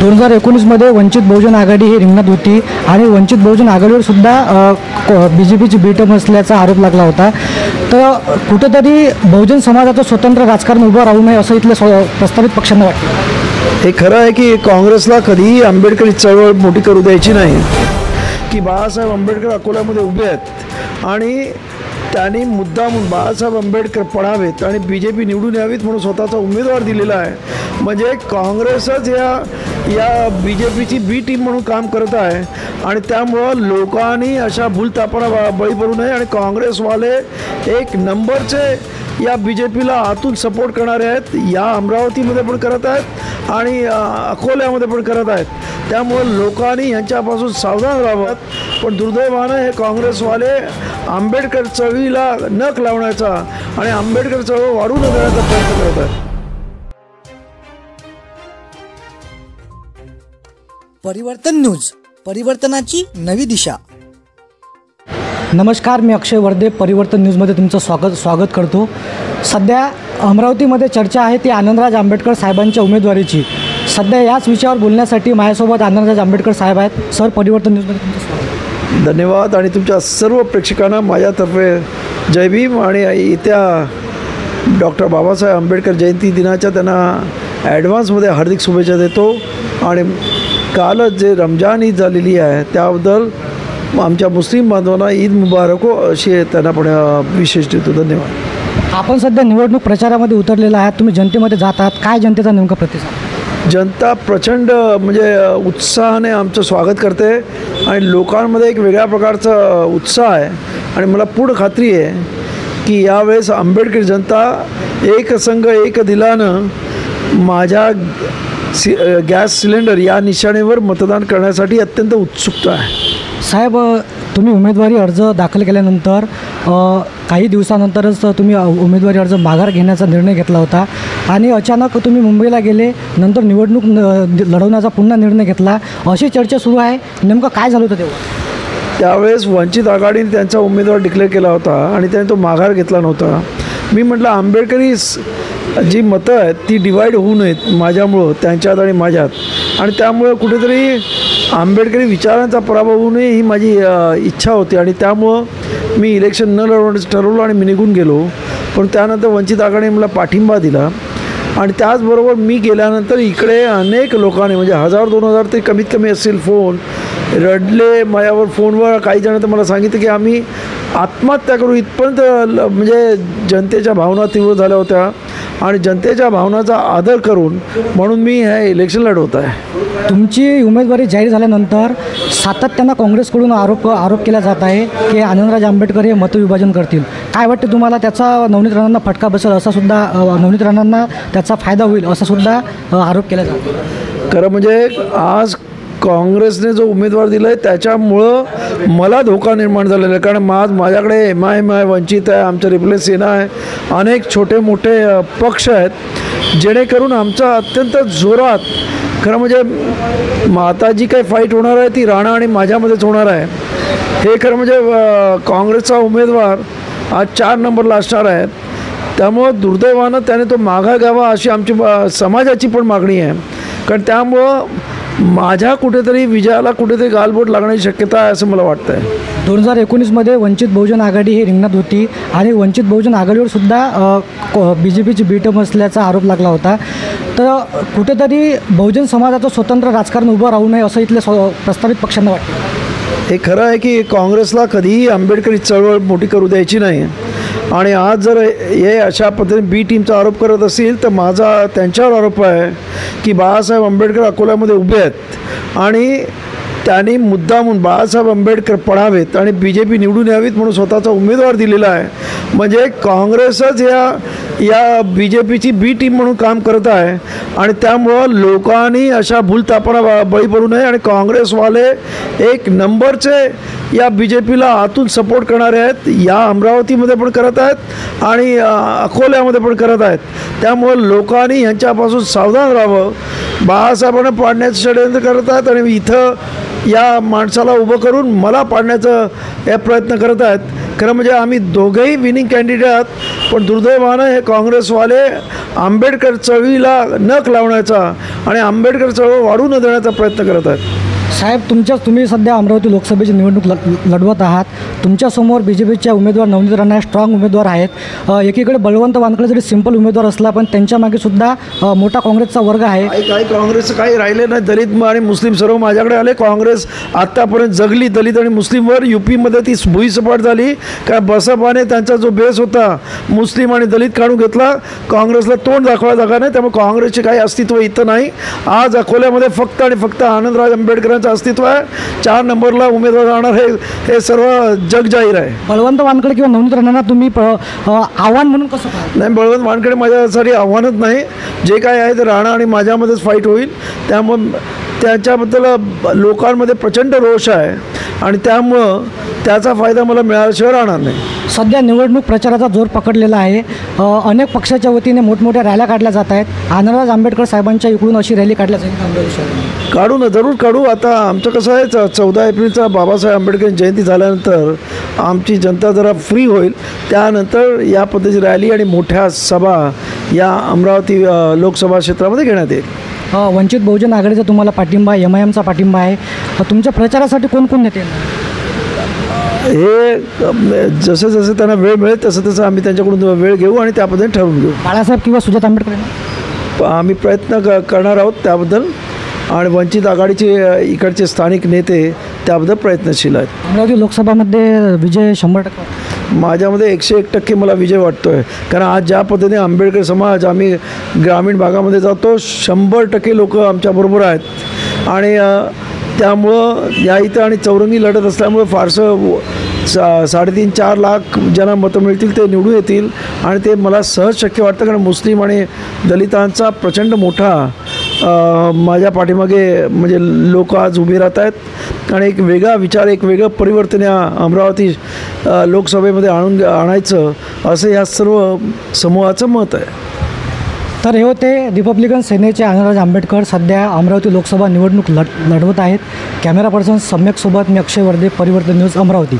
2019मध्ये वंचित बहुजन आघाडी ही रिंगणात होती आणि वंचित बहुजन आघाडीवर सुद्धा BJPची बी टर्म असल्याचा आरोप लागला होता। तर कुठेतरी बहुजन समाजाचं स्वतंत्र राजकारण उभं राहू नये असं इथल्या प्रस्तावित पक्षांना वाटतं। हे खरं आहे की काँग्रेसला कधीही आंबेडकरी चळवळ मोठी करू द्यायची नाही की बाळासाहेब आंबेडकर अकोल्यामध्ये उभे आहेत आणि त्यांनी मुद्दामून बाळासाहेब आंबेडकर पडावेत आणि BJP निवडून यावीत म्हणून स्वतःचा उमेदवार दिलेला आहे। म्हणजे काँग्रेसच या BJPची बी टीम म्हणून काम करत आहे आणि त्यामुळं लोकांनी अशा भूलथापांना बळी पडू नये आणि काँग्रेसवाले एक नंबरचे या BJPला आतून सपोर्ट करणारे आहेत। या अमरावतीमध्ये पण करत आहेत आणि अकोल्यामध्ये पण करत आहेत। त्यामुळे लोकांनी यांच्यापासून सावधान राहावं। पण दुर्दैवानं हे काँग्रेसवाले आंबेडकर चळवळीला नख लावण्याचा आणि आंबेडकर चळवळ वाढू न देण्याचा प्रयत्न करत आहेत। परिवर्तन न्यूज, परिवर्तनाची नवी दिशा। नमस्कार, मी अक्षय वर्दे परिवर्तन न्यूजमध्ये तुमचं स्वागत करतो। सध्या अमरावतीमध्ये चर्चा आहे ती आनंदराज आंबेडकर साहेबांच्या उमेदवारीची। सध्या याच विषयावर बोलण्यासाठी माझ्यासोबत आनंदराज आंबेडकर साहेब आहेत। सर, परिवर्तन न्यूजमध्ये तुमचं स्वागत। धन्यवाद आणि तुमच्या सर्व प्रेक्षकांना माझ्यातर्फे जय भीम आणि येत्या डॉक्टर बाबासाहेब आंबेडकर जयंती दिनाच्या त्यांना ॲडव्हान्समध्ये हार्दिक शुभेच्छा देतो। आणि कालच जे रमजान ईद झालेली आहे त्याबद्दल आमच्या मुस्लिम बांधवांना ईद मुबारक हो अशी त्यांना पण विशेष देतो। धन्यवाद। आपण सध्या निवडणूक प्रचारामध्ये उतरलेला आहात, तुम्ही जनतेमध्ये जात आहात, काय जनतेचा नेमका प्रतिसाद? जनता प्रचंड म्हणजे उत्साहाने आमचं स्वागत करते आणि लोकांमध्ये एक वेगळ्या प्रकारचा उत्साह आहे आणि मला पूर्ण खात्री आहे की यावेळेस आंबेडकर जनता एक संघ एक दिलानं माझ्या गॅस सिलेंडर या निशाणीवर मतदान करण्यासाठी अत्यंत उत्सुकता आहे। साहेब, तुम्ही उमेदवारी अर्ज दाखल केल्यानंतर काही दिवसानंतरच तुम्ही उमेदवारी अर्ज माघार घेण्याचा निर्णय घेतला होता आणि अचानक तुम्ही मुंबईला गेले, नंतर निवडणूक लढवण्याचा पुन्हा निर्णय घेतला, अशी चर्चा सुरू आहे। नेमकं काय झालं होतं तेव्हा? त्यावेळेस वंचित आघाडीने त्यांचा उमेदवार डिक्लेअर केला होता आणि त्याने तो माघार घेतला नव्हता। मी म्हटलं आंबेडकरी जी मतं आहेत ती डिवाईड होऊ नयेत माझ्यामुळं, त्यांच्यात आणि माझ्यात, आणि त्यामुळं कुठेतरी आंबेडकरी विचारांचा पराभव होऊ नये ही माझी इच्छा होती आणि त्यामुळं मी इलेक्शन न लढवण्याचं ठरवलं आणि मी निघून गेलो। पण त्यानंतर वंचित आघाडीने मला पाठिंबा दिला आणि त्याचबरोबर मी गेल्यानंतर इकडे अनेक लोकांनी म्हणजे 1000-2000 ते कमीत कमी असतील फोन रडले माझ्यावर। फोनवर काही जण तर मला सांगितलं की आम्ही आत्महत्या करू इथपर्यंत म्हणजे जनतेच्या भावना तीव्र झाल्या होत्या आणि जनतेच्या भावनाचा आदर करून म्हणून मी हे इलेक्शन लढवत आहे। तुमची उमेदवारी जाहीर झाल्यानंतर सातत्यानं काँग्रेसकडून आरोप केला जात आहे की आनंदराज आंबेडकर हे मतविभाजन करतील। काय वाटतं तुम्हाला, त्याचा नवनीत राणांना फटका बसेल असा सुद्धा, नवनीत राणांना त्याचा फायदा होईल असा सुद्धा आरोप केला जातो? खरं म्हणजे आज काँग्रेसने जो उमेदवार दिला आहे त्याच्यामुळं मला धोका निर्माण झालेला आहे, कारण माझ्याकडे MIM वंचित आहे, आमचं रिप्लेस सेना आहे, अनेक छोटे मोठे पक्ष आहेत, जेणेकरून आमचा अत्यंत जोरात खरं म्हणजे आता जी काही फाईट होणार आहे ती राणा आणि माझ्यामध्येच होणार आहे। हे खरं म्हणजे काँग्रेसचा उमेदवार आज 4 नंबरला असणार आहेत, त्यामुळं दुर्दैवानं त्याने तो माघार घ्यावा अशी आमची समाजाची पण मागणी आहे। कारण त्यामुळं माझ्या कुठेतरी विजयाला कुठेतरी गालबोट लागण्याची शक्यता आहे असं मला वाटतं आहे। 2019मध्ये वंचित बहुजन आघाडी ही रिंगणात होती आणि वंचित बहुजन आघाडीवर सुद्धा BJPची बी टर्म असल्याचा आरोप लागला होता। तर कुठेतरी बहुजन समाजाचं स्वतंत्र राजकारण उभं राहू नये असं इथल्या प्रस्तावित पक्षांना वाटतं। हे खरं आहे की काँग्रेसला कधीही आंबेडकरी चळवळ मोठी करू द्यायची नाही आणि आज जर हे अशा पद्धतीने बी टीमचा आरोप करत असतील तर माझा त्यांच्यावर आरोप आहे की बाळासाहेब आंबेडकर अकोल्यामध्ये उभे आहेत आणि त्यांनी मुद्दामून बाळासाहेब आंबेडकर पडावेत आणि BJP निवडून यावीत म्हणून स्वतःचा उमेदवार दिलेला आहे। म्हणजे काँग्रेसच या BJPची बी टीम म्हणून काम करत आहे आणि त्यामुळं लोकांनी अशा भूलथापांना बळी पडू नये आणि काँग्रेसवाले एक नंबरचे या BJPला आतून सपोर्ट करणारे आहेत। या अमरावतीमध्ये पण करत आहेत आणि अकोल्यामध्ये पण करत आहेत। त्यामुळं लोकांनी यांच्यापासून सावधान राहावं। बाळासाहेबांना पाडण्याचं षडयंत्र करत आहेत आणि इथं या माणसाला उभं करून मला पाडण्याचं हे प्रयत्न करत आहेत। खरं म्हणजे आम्ही दोघंही विनिंग कॅन्डिडेट आहात, पण दुर्दैवानं हे काँग्रेसवाले आंबेडकर चळवळीला नख लावण्याचा आणि आंबेडकर चळवळ वाढू न देण्याचा प्रयत्न करत आहेत. साहेब, तुम्ही सध्या अमरावती लोकसभेची निवडणूक लढवत आहात. तुमच्यासमोर BJPच्या उमेदवार नवनीत राणा स्ट्रॉंग उमेदवार आहेत. एकीकडे बळवंत वानखडे जरी सिंपल उमेदवार असला, पण त्यांच्या मागे सुद्धा मोठा काँग्रेसचा वर्ग आहे. काही काँग्रेसचं काही राहिले नाही. दलित आणि मुस्लिम सर्व माझ्याकडे आले. काँग्रेस आत्तापर्यंत जगली दलित आणि मुस्लिमवर. UPमध्ये ती भुईसपाट झाली, कारण बसपाने त्यांचा जो बेस होता मुस्लिम आणि दलित काढून घेतला. काँग्रेसला तोंड दाखवायला जागा नाही, त्यामुळे काँग्रेसचे काही अस्तित्व इथं नाही. आज अकोल्यामध्ये फक्त आणि फक्त आनंदराज आंबेडकरांचं अस्तित्व आहे. 4 नंबरला उमेदवार राहणार हे सर्व जग जाहीर आहे. बळवंत वानखडे किंवा नवनीत राणांना तुम्ही आव्हान म्हणून कसं पाहता? नाही, बळवंत वानखडे माझ्यासाठी आव्हानच नाही. जे काय आहे ते राणा आणि माझ्यामध्येच फाईट होईल. त्यामुळं त्याच्याबद्दल लोकांमध्ये प्रचंड रोष आहे आणि त्यामुळं त्याचा फायदा मला मिळाल्याशिवाय राहणार नाही. सध्या निवडणूक प्रचाराचा जोर पकडलेला आहे. अनेक पक्षाच्या वतीने मोठमोठ्या रॅल्या काढल्या जात आहेत. आनंदराज आंबेडकर साहेबांच्या इकडून अशी रॅली काढल्या जाईल. काढू ना, जरूर काढू. आता आमचं कसं आहे, 14 एप्रिलचा बाबासाहेब आंबेडकर जयंती झाल्यानंतर आमची जनता जरा फ्री होईल. त्यानंतर या पद्धतीची रॅली आणि मोठ्या सभा या अमरावती लोकसभा क्षेत्रामध्ये घेण्यात येईल. वंचित बहुजन आघाडीचा तुम्हाला पाठिंबा, MIMचा पाठिंबा आहे. तुमच्या प्रचारासाठी कोण कोण नेते? हे जसं जसं त्यांना वेळ मिळेल तसं तसं आम्ही त्यांच्याकडून वेळ घेऊ आणि त्या पद्धतीने ठरवून घेऊ. बाळासाहेब किंवा सुजात आंबेडकर आम्ही प्रयत्न करणार आहोत त्याबद्दल, आणि वंचित आघाडीचे इकडचे स्थानिक नेते त्याबद्दल प्रयत्नशील आहेत. अमरावती लोकसभामध्ये विजय 100%? माझ्यामध्ये 101% मला विजय वाटतो आहे. कारण आज ज्या पद्धतीने आंबेडकर समाज, आम्ही ग्रामीण भागामध्ये जातो, 100% लोक आमच्याबरोबर आहेत. आणि त्यामुळं या इथं आणि चौरंगी लढत असल्यामुळं फारसं 3.5-4 लाख ज्यांना मतं मिळतील ते निवडून येतील. आणि ते मला सहज शक्य वाटतं, कारण मुस्लिम आणि दलितांचा प्रचंड मोठा माझ्या पाठीमागे म्हणजे लोक आज उभे राहत आहेत. आणि एक वेगळा विचार, एक वेगळं परिवर्तन या अमरावती लोकसभेमध्ये आणायचं असं या सर्व समूहाचं मत आहे. तर हे होते रिपब्लिकन सेनेचे आनंदराज आंबेडकर. सध्या अमरावती लोकसभा निवडणूक लढवत आहेत. कॅमेरा पर्सन सम्यकसोबत मी अक्षय वर्धे, परिवर्तन न्यूज, अमरावती.